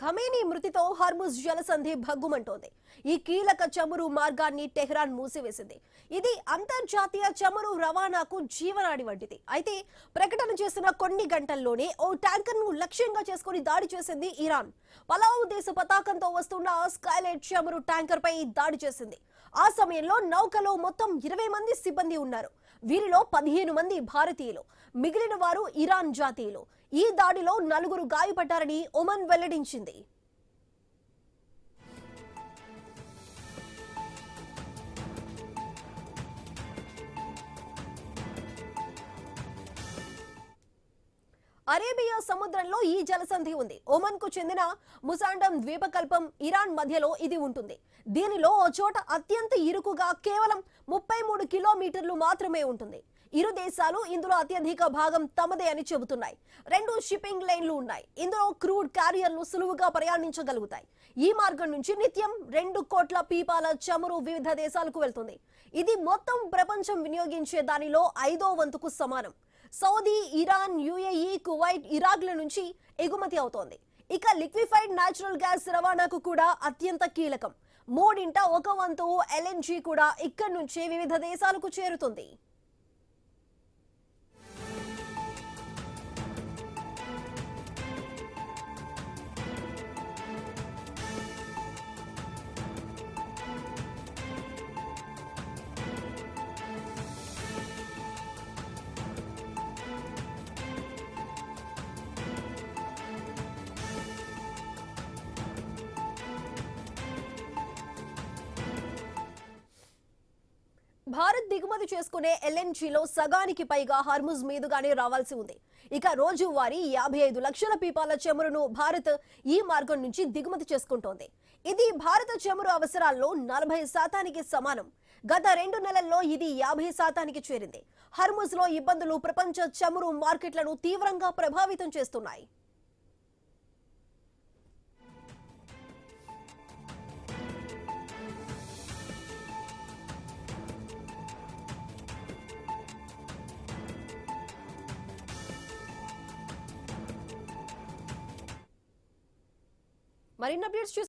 Khamenei మృతితో Hormuz జలసంధి భగ్గుమంటోంది. ఈ కీలక చమురు మార్గాన్ని టెహ్రాన్ మూసివేసింది. ఇది అంతర్జాతీయ చమురు రవాణాకు జీవనాడి వంటిది. అయితే ప్రకటన చేసిన కొన్ని గంటల్లోనే ఓ ట్యాంకర్ను లక్ష్యంగా చేసుకుని దాడి చేసింది ఇరాన్. పలావ్ దేశ పతాకంతో వస్తున్న స్కైలైట్ చమురు ట్యాంకర్ పై దాడి చేసింది. ఆ సమయంలో నౌకలో మొత్తం 20 మంది సిబ్బంది ఉన్నారు. వీరిలో 15 మంది భారతీయులు, మిగిలిన వారు ఇరాన్ జాతీయులు. ఈ దాడిలో 4 గాయపడ్డారని ఒమన్ వెల్లడించింది. అరేబియా సముద్రంలో ఈ జలసంధి ఉంది. ఒమన్ కు చెందిన ముసాండమ్ ద్వీపకల్పం ఇరాన్ మధ్యలో ఇది ఉంటుంది. దీనిలో ఓ చోట అత్యంత ఇరుకుగా కేవలం 33 కిలోమీటర్లు మాత్రమే ఉంటుంది. ఇరు దేశాలు ఇందులో అత్యధిక భాగం తమదే అని చెబుతున్నాయి. 2 షిప్పింగ్ లైన్లు ఉన్నాయి. ఇందులో క్రూడ్ క్యారియర్లు సులువుగా ప్రయాణించగలుగుతాయి. ఈ మార్గం నుంచి నిత్యం 2 కోట్ల పీపాల చమురు వివిధ దేశాలకు వెళ్తుంది. ఇది మొత్తం ప్రపంచం వినియోగించే దానిలో 5వ వంతుకు సమానం. సౌదీ, ఇరాన్, యుఏఈ, కువైట్, ఇరాక్ల నుంచి ఎగుమతి అవుతోంది. ఇక లిక్విఫైడ్ న్యాచురల్ గ్యాస్ రవాణాకు కూడా అత్యంత కీలకం. 1/3 వంతు ఎల్ఎన్జీ కూడా ఇక్కడి నుంచే వివిధ దేశాలకు చేరుతుంది. భారత్ దిగుమతి చేసుకునే ఎల్ఎన్జీలో సగానికి పైగా హార్ముజ్ మీదుగానే రావాల్సి ఉంది. ఇక రోజువారీ 55 లక్షల పీపాల చమురును భారత్ ఈ మార్గం నుంచి దిగుమతి చేసుకుంటోంది. ఇది భారత చమురు అవసరాల్లో 40% సమానం. గత 2 నెలల్లో ఇది 50% చేరింది. హార్ముజ్ లో ఇబ్బందులు ప్రపంచ చమురు మార్కెట్లను తీవ్రంగా ప్రభావితం చేస్తున్నాయి. మరిన్ని అప్డేట్స్